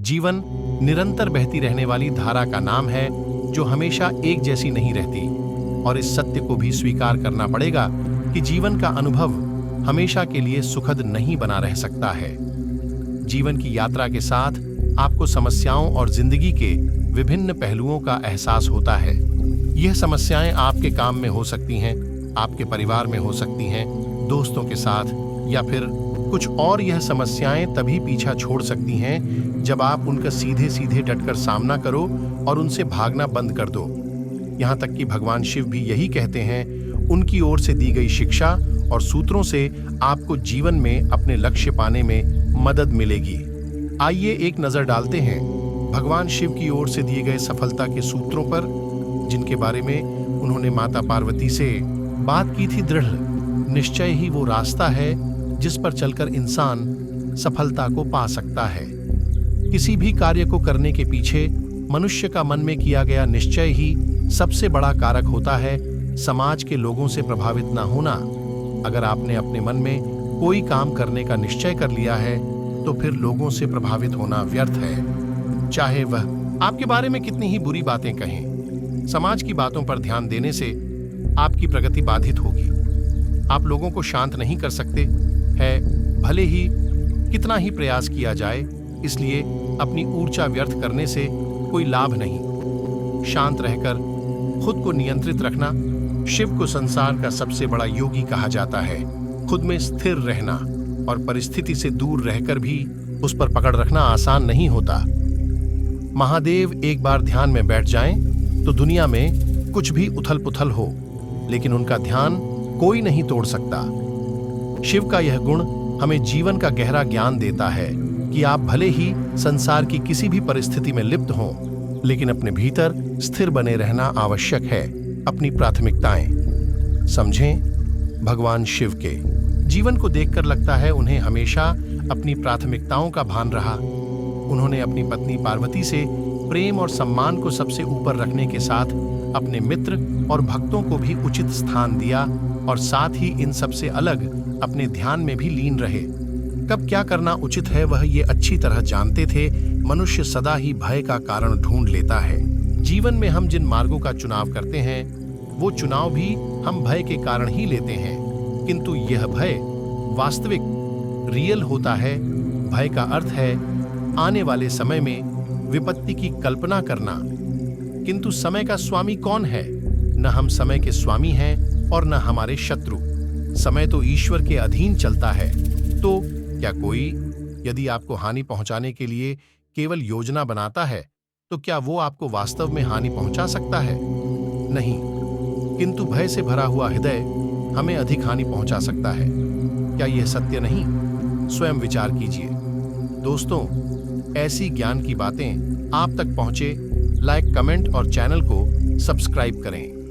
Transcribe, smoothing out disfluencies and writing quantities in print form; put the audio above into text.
जीवन निरंतर बहती रहने वाली धारा का नाम है जो हमेशा एक जैसी नहीं रहती, और इस सत्य को भी स्वीकार करना पड़ेगा कि जीवन का अनुभव हमेशा के लिए सुखद नहीं बना रह सकता है। जीवन की यात्रा के साथ आपको समस्याओं और जिंदगी के विभिन्न पहलुओं का एहसास होता है। यह समस्याएं आपके काम में हो सकती हैं, आपके परिवार में हो सकती हैं, दोस्तों के साथ, या फिर कुछ और। यह समस्याएं तभी पीछा छोड़ सकती हैं जब आप उनका सीधे सीधे डटकर सामना करो और उनसे भागना बंद कर दो। यहाँ तक कि भगवान शिव भी यही कहते हैं। उनकी ओर से दी गई शिक्षा और सूत्रों से आपको जीवन में अपने लक्ष्य पाने में मदद मिलेगी। आइए एक नजर डालते हैं भगवान शिव की ओर से दिए गए सफलता के सूत्रों पर, जिनके बारे में उन्होंने माता पार्वती से बात की थी। दृढ़ निश्चय ही वो रास्ता है जिस पर चलकर इंसान सफलता को पा सकता है। किसी भी कार्य को करने के पीछे मनुष्य का मन में किया गया निश्चय ही सबसे बड़ा कारक होता है। समाज के लोगों से प्रभावित न होना। अगर आपने अपने मन में कोई काम करने का निश्चय कर लिया है तो फिर लोगों से प्रभावित होना व्यर्थ है, चाहे वह आपके बारे में कितनी ही बुरी बातें कहें। समाज की बातों पर ध्यान देने से आपकी प्रगति बाधित होगी। आप लोगों को शांत नहीं कर सकते है, भले ही कितना ही प्रयास किया जाए। इसलिए अपनी ऊर्जा व्यर्थ करने से कोई लाभ नहीं। शांत रहकर खुद को नियंत्रित रखना। शिव को संसार का सबसे बड़ा योगी कहा जाता है। खुद में स्थिर रहना और परिस्थिति से दूर रहकर भी उस पर पकड़ रखना आसान नहीं होता। महादेव एक बार ध्यान में बैठ जाएं तो दुनिया में कुछ भी उथल पुथल हो, लेकिन उनका ध्यान कोई नहीं तोड़ सकता। शिव का यह गुण हमें जीवन का गहरा ज्ञान देता है कि आप भले ही संसार की किसी भी परिस्थिति में लिप्त हों, लेकिन अपने भीतर स्थिर बने रहना आवश्यक है। अपनी प्राथमिकताएं समझें। भगवान शिव के जीवन को देखकर लगता है उन्हें हमेशा अपनी प्राथमिकताओं का भान रहा। उन्होंने अपनी पत्नी पार्वती से प्रेम और सम्मान को सबसे ऊपर रखने के साथ अपने मित्र और भक्तों को भी उचित स्थान दिया, और साथ ही इन सबसे अलग अपने ध्यान में भी लीन रहे। कब क्या करना उचित है वह ये अच्छी तरह जानते थे। मनुष्य सदा ही भय का कारण ढूंढ लेता है। जीवन में हम जिन मार्गों का चुनाव करते हैं वो चुनाव भी हम भय के कारण ही लेते हैं, किंतु यह भय वास्तविक रियल होता है। भय का अर्थ है आने वाले समय में विपत्ति की कल्पना करना। किंतु समय का स्वामी कौन है? न हम समय के स्वामी हैं और न हमारे शत्रु। समय तो ईश्वर के अधीन चलता है। तो क्या कोई यदि आपको हानि पहुंचाने के लिए केवल योजना बनाता है तो क्या वो आपको वास्तव में हानि पहुंचा सकता है? नहीं, किंतु भय से भरा हुआ हृदय हमें अधिक हानि पहुंचा सकता है। क्या यह सत्य नहीं? स्वयं विचार कीजिए। दोस्तों, ऐसी ज्ञान की बातें आप तक पहुंचे, लाइक, कमेंट और चैनल को सब्सक्राइब करें।